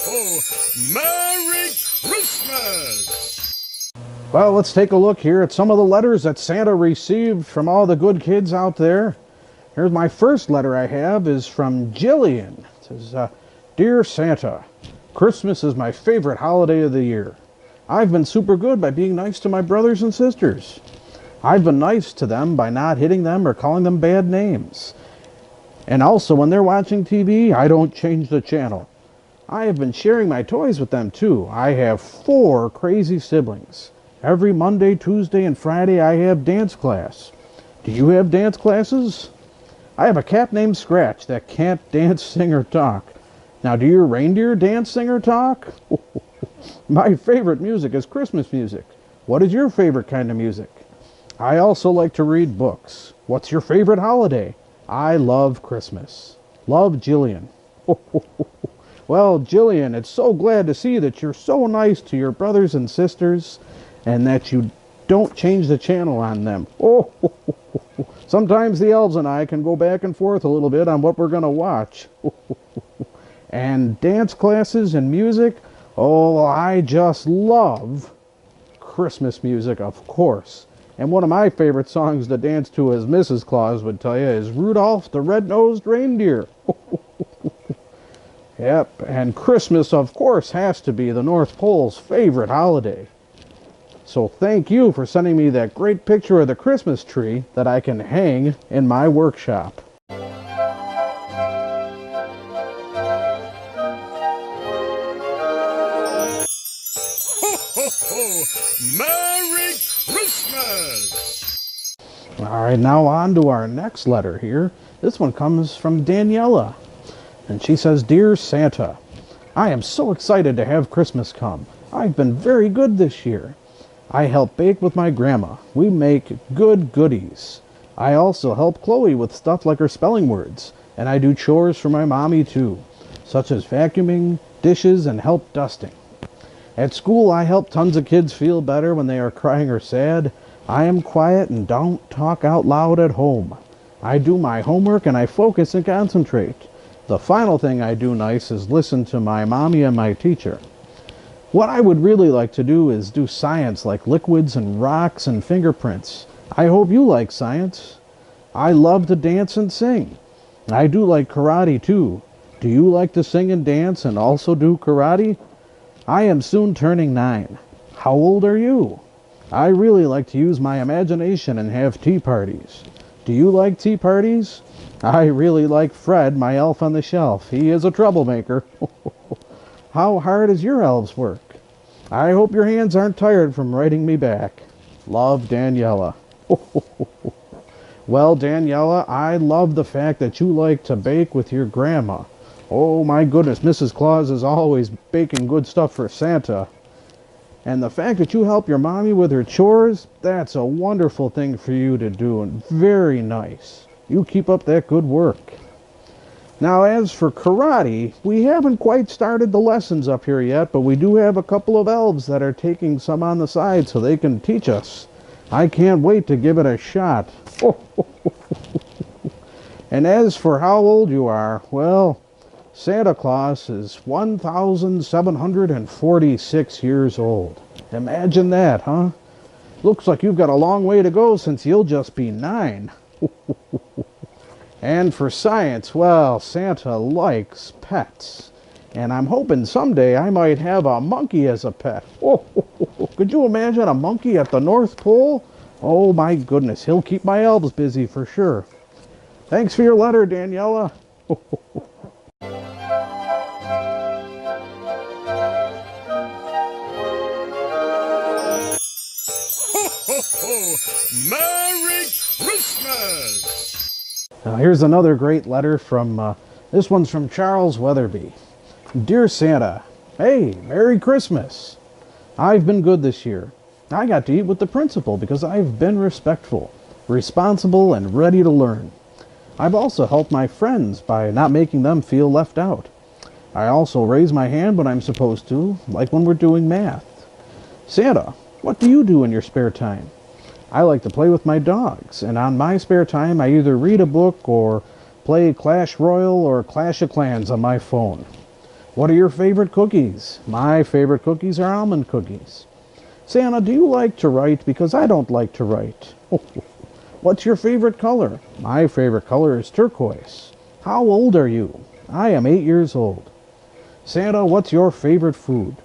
ho! Merry Christmas! Well, let's take a look here at some of the letters that Santa received from all the good kids out there. Here's my first letter I have is from Jillian. It says, Dear Santa, Christmas is my favorite holiday of the year. I've been super good by being nice to my brothers and sisters. I've been nice to them by not hitting them or calling them bad names. And also, when they're watching TV, I don't change the channel. I have been sharing my toys with them too. I have 4 crazy siblings. Every Monday, Tuesday, and Friday I have dance class. Do you have dance classes? I have a cat named Scratch that can't dance, sing, or talk. Now, do your reindeer dance, sing, or talk? My favorite music is Christmas music. What is your favorite kind of music? I also like to read books. What's your favorite holiday? I love Christmas. Love, Jillian. Well, Jillian, it's so glad to see that you're so nice to your brothers and sisters and that you don't change the channel on them. Sometimes the elves and I can go back and forth a little bit on what we're going to watch. And dance classes and music, oh, I just love Christmas music, of course. And one of my favorite songs to dance to, as Mrs. Claus would tell you, is Rudolph the Red-Nosed Reindeer. Yep, and Christmas, of course, has to be the North Pole's favorite holiday. So thank you for sending me that great picture of the Christmas tree that I can hang in my workshop. Ho, ho! Merry Christmas! All right, now on to our next letter here. This one comes from Daniela. And she says, Dear Santa, I am so excited to have Christmas come. I've been very good this year. I help bake with my grandma. We make good goodies. I also help Chloe with stuff like her spelling words. And I do chores for my mommy too, such as vacuuming, dishes, and help dusting. At school, I help tons of kids feel better when they are crying or sad. I am quiet and don't talk out loud at home. I do my homework and I focus and concentrate. The final thing I do nice is listen to my mommy and my teacher. What I would really like to do is do science like liquids and rocks and fingerprints. I hope you like science. I love to dance and sing. I do like karate too. Do you like to sing and dance and also do karate? I am soon turning 9. How old are you? I really like to use my imagination and have tea parties. Do you like tea parties? I really like Fred, my elf on the shelf. He is a troublemaker. How hard is your elves work? I hope your hands aren't tired from writing me back. Love, Daniela. Well, Daniela, I love the fact that you like to bake with your grandma. Oh my goodness, Mrs. Claus is always baking good stuff for Santa. And the fact that you help your mommy with her chores, that's a wonderful thing for you to do and very nice. You keep up that good work. Now, as for karate, we haven't quite started the lessons up here yet, but we do have a couple of elves that are taking some on the side so they can teach us. I can't wait to give it a shot. And as for how old you are, well, Santa Claus is 1,746 years old. Imagine that, huh? Looks like you've got a long way to go since you'll just be 9. And for science, well, Santa likes pets. And I'm hoping someday I might have a monkey as a pet. Could you imagine a monkey at the North Pole? Oh my goodness, he'll keep my elves busy for sure. Thanks for your letter, Daniela. Ho, ho! Merry Christmas! Now here's another great letter from, this one's from Charles Weatherby. Dear Santa, hey, Merry Christmas. I've been good this year. I got to eat with the principal because I've been respectful, responsible, and ready to learn. I've also helped my friends by not making them feel left out. I also raise my hand when I'm supposed to, like when we're doing math. Santa, what do you do in your spare time? I like to play with my dogs, and on my spare time I either read a book or play Clash Royale or Clash of Clans on my phone. What are your favorite cookies? My favorite cookies are almond cookies. Santa, do you like to write? Because I don't like to write. What's your favorite color? My favorite color is turquoise. How old are you? I am 8 years old. Santa, what's your favorite food?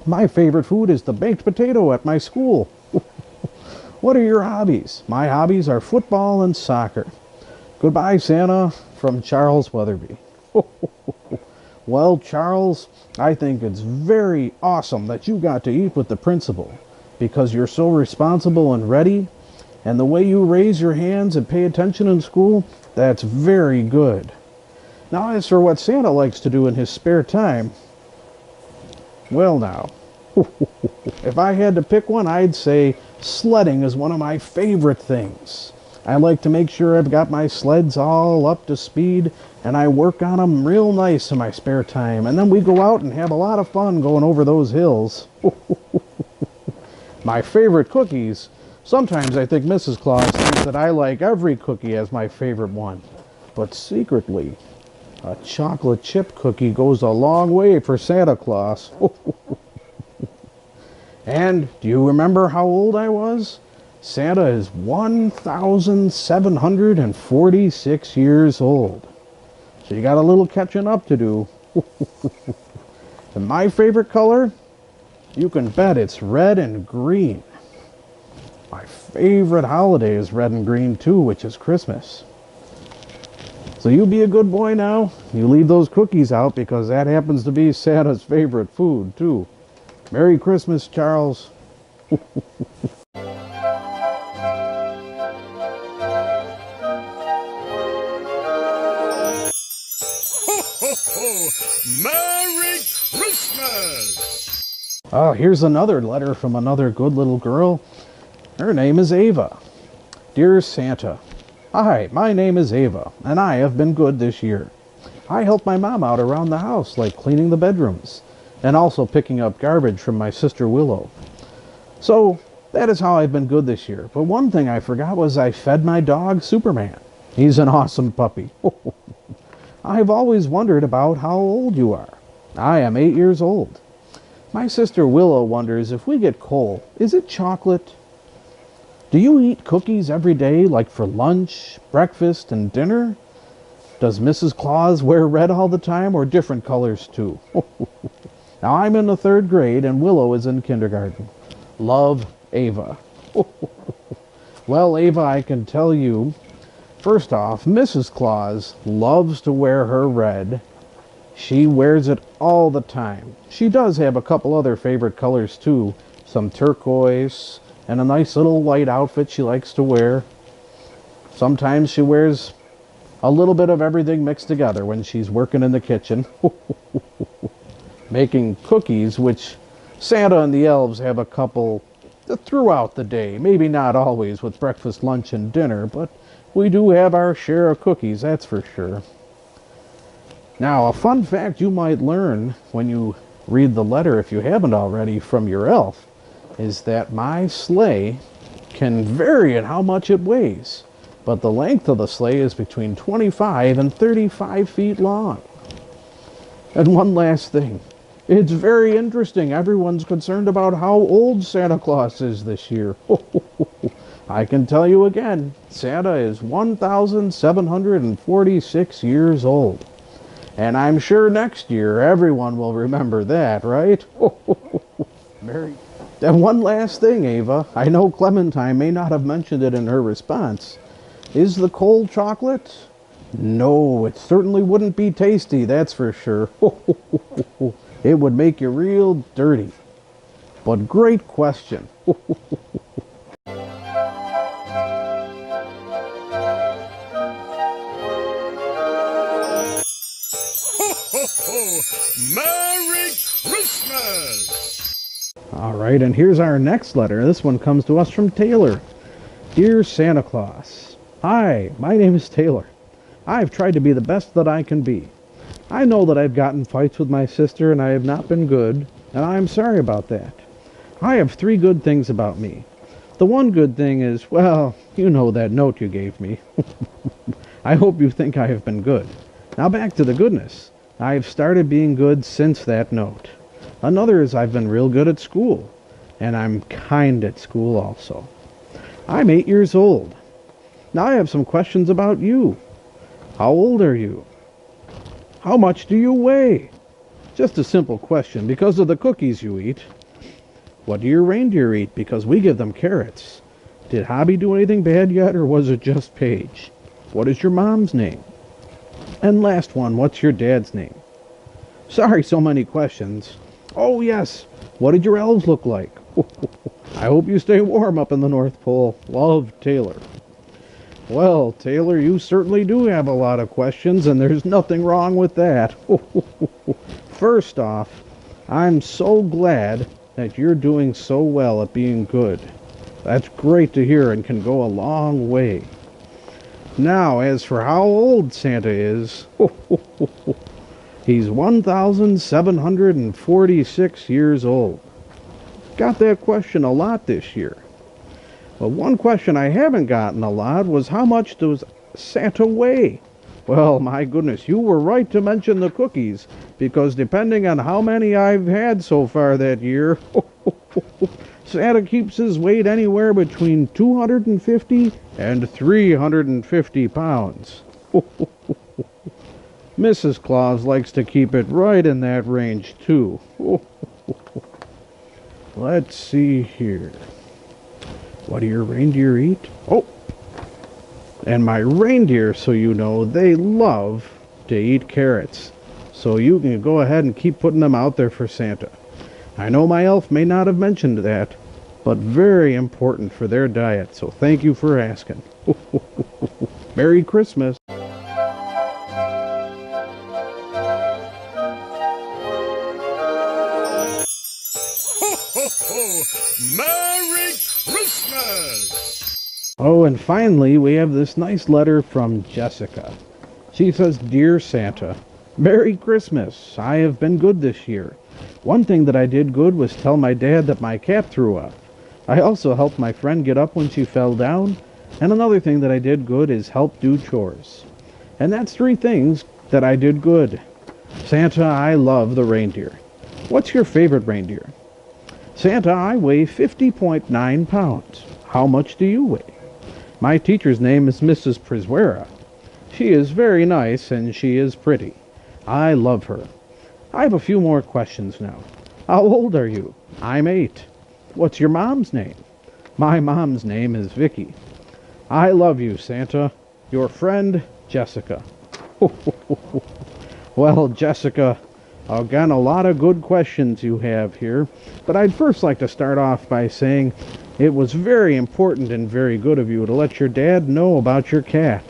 My favorite food is the baked potato at my school. What are your hobbies? My hobbies are football and soccer. Goodbye, Santa, from Charles Weatherby. Well, Charles, I think it's very awesome that you got to eat with the principal because you're so responsible and ready, and the way you raise your hands and pay attention in school, that's very good. Now, as for what Santa likes to do in his spare time, well now, if I had to pick one, I'd say sledding is one of my favorite things. I like to make sure I've got my sleds all up to speed, and I work on them real nice in my spare time. And then we go out and have a lot of fun going over those hills. My favorite cookies, sometimes I think Mrs. Claus thinks that I like every cookie as my favorite one. But secretly, a chocolate chip cookie goes a long way for Santa Claus. And do you remember how old I was? Santa is 1,746 years old. So you got a little catching up to do. And my favorite color? You can bet it's red and green. My favorite holiday is red and green too, which is Christmas. So you be a good boy now. You leave those cookies out because that happens to be Santa's favorite food too. Merry Christmas, Charles. Merry Christmas! Oh, here's another letter from another good little girl. Her name is Ava. Dear Santa, hi, my name is Ava, and I have been good this year. I helped my mom out around the house, like cleaning the bedrooms, and also picking up garbage from my sister Willow. So, that is how I've been good this year. But one thing I forgot was I fed my dog Superman. He's an awesome puppy. I've always wondered about how old you are. I am 8 years old. My sister Willow wonders if we get coal, is it chocolate? Do you eat cookies every day, like for lunch, breakfast, and dinner? Does Mrs. Claus wear red all the time, or different colors too? Now I'm in the 3rd grade, and Willow is in kindergarten. Love, Ava. Well, Ava, I can tell you, first off, Mrs. Claus loves to wear her red. She wears it all the time. She does have a couple other favorite colors too. Some turquoise and a nice little white outfit she likes to wear. Sometimes she wears a little bit of everything mixed together when she's working in the kitchen. Making cookies, which Santa and the elves have a couple throughout the day. Maybe not always with breakfast, lunch, and dinner, but we do have our share of cookies, that's for sure. Now, a fun fact you might learn when you read the letter, if you haven't already, from your elf, is that my sleigh can vary in how much it weighs, but the length of the sleigh is between 25 and 35 feet long. And one last thing. It's very interesting. Everyone's concerned about how old Santa Claus is this year. I can tell you again, Santa is 1,746 years old. And I'm sure next year everyone will remember that, right? Mary. And one last thing, Ava. I know Clementine may not have mentioned it in her response. Is the cold chocolate? No, it certainly wouldn't be tasty, that's for sure. It would make you real dirty. But great question. Merry Christmas! All right, and here's our next letter. This one comes to us from Taylor. Dear Santa Claus, hi, my name is Taylor. I've tried to be the best that I can be. I know that I've gotten fights with my sister and I have not been good, and I'm sorry about that. I have 3 good things about me. The one good thing is, well, you know that note you gave me. I hope you think I have been good. Now back to the goodness. I've started being good since that note. Another is I've been real good at school, and I'm kind at school also. I'm 8 years old. Now I have some questions about you. How old are you? How much do you weigh? Just a simple question because of the cookies you eat. What do your reindeer eat? Because we give them carrots. Did Hobby do anything bad yet, or was it just Paige? What is your mom's name? And last one, what's your dad's name? Sorry, so many questions. Oh, yes. What did your elves look like? I hope you stay warm up in the North Pole. Love, Taylor. Well, Taylor, you certainly do have a lot of questions, and there's nothing wrong with that. First off, I'm so glad that you're doing so well at being good. That's great to hear and can go a long way. Now, as for how old Santa is, he's 1,746 years old. Got that question a lot this year. But one question I haven't gotten a lot was how much does Santa weigh? Well, my goodness, you were right to mention the cookies, because depending on how many I've had so far that year, Santa keeps his weight anywhere between 250 and 350 pounds. Mrs. Claus likes to keep it right in that range, too. Let's see here. What do your reindeer eat? Oh, and my reindeer, so you know, they love to eat carrots. So you can go ahead and keep putting them out there for Santa. I know my elf may not have mentioned that, but very important for their diet, so thank you for asking. Merry Christmas. Ho, ho, ho! Merry Christmas! Oh, and finally, we have this nice letter from Jessica. She says, Dear Santa, Merry Christmas. I have been good this year. One thing that I did good was tell my dad that my cat threw up. I also helped my friend get up when she fell down. And another thing that I did good is help do chores. And that's 3 things that I did good. Santa, I love the reindeer. What's your favorite reindeer? Santa, I weigh 50.9 pounds. How much do you weigh? My teacher's name is Mrs. Priswera. She is very nice and she is pretty. I love her. I have a few more questions now. How old are you? I'm 8. What's your mom's name? My mom's name is Vicky. I love you, Santa. Your friend, Jessica. Well, Jessica, again, a lot of good questions you have here, but I'd first like to start off by saying it was very important and very good of you to let your dad know about your cat.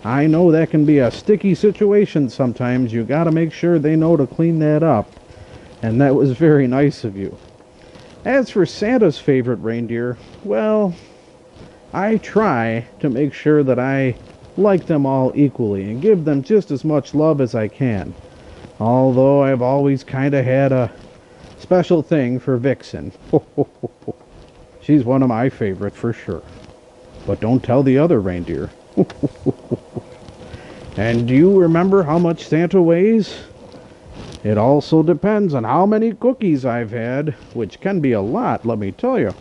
I know that can be a sticky situation sometimes. You got to make sure they know to clean that up, and that was very nice of you. As for Santa's favorite reindeer, well, I try to make sure that I like them all equally and give them just as much love as I can. Although I've always kind of had a special thing for Vixen. She's one of my favorite for sure. But don't tell the other reindeer. And do you remember how much Santa weighs? It also depends on how many cookies I've had, which can be a lot, let me tell you.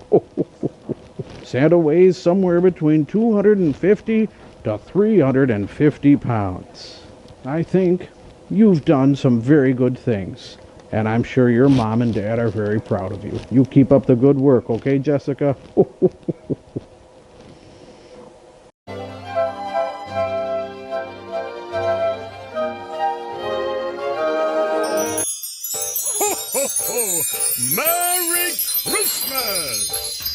Santa weighs somewhere between 250 to 350 pounds. I think you've done some very good things, and I'm sure your mom and dad are very proud of you. You keep up the good work, okay, Jessica? Ho, ho, ho! Merry Christmas!